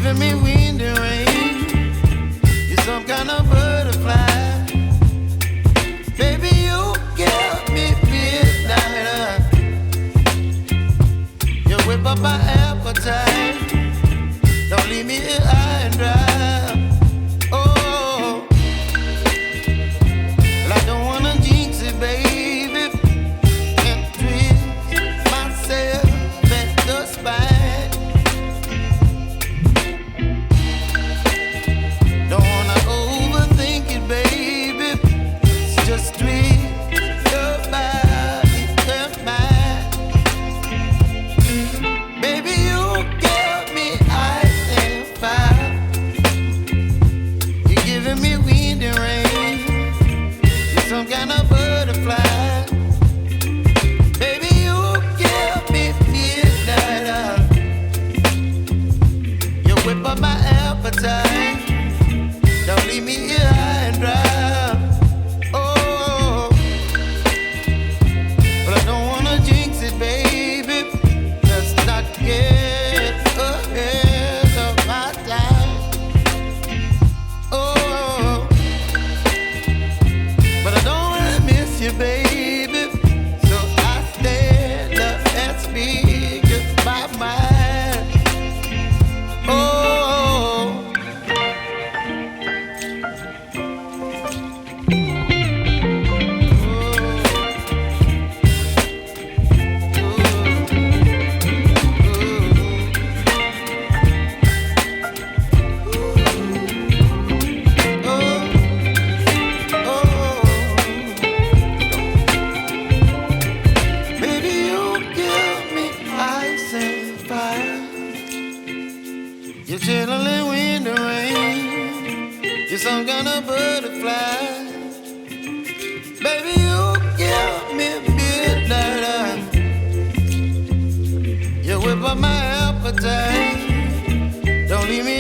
giving me wind and rain. You're some kind of butterfly. Baby, you give me midnight. You whip up my appetite. Don't leave me here high and dry. Oh, well, I don't wanna jinx it, baby, and twist myself at the spine. Don't wanna overthink it, baby. It's just twist your body and mine. Baby, you give me ice and fire. You're giving me wind and rain. You're some kind of butterfly. Baby, you give me midnight. You whip up my appetite. Don't leave me here high and dry. Oh, but I don't wanna jinx it, baby. Let's not get ahead of my time. Oh, but I don't wanna miss you, baby. So I stand up and speak my mind. Oh. Baby, you give me ice and fire. You're chilling wind and rain. You're some kind of butterfly. Baby, you give me midnight. You whip up my appetite. Don't leave me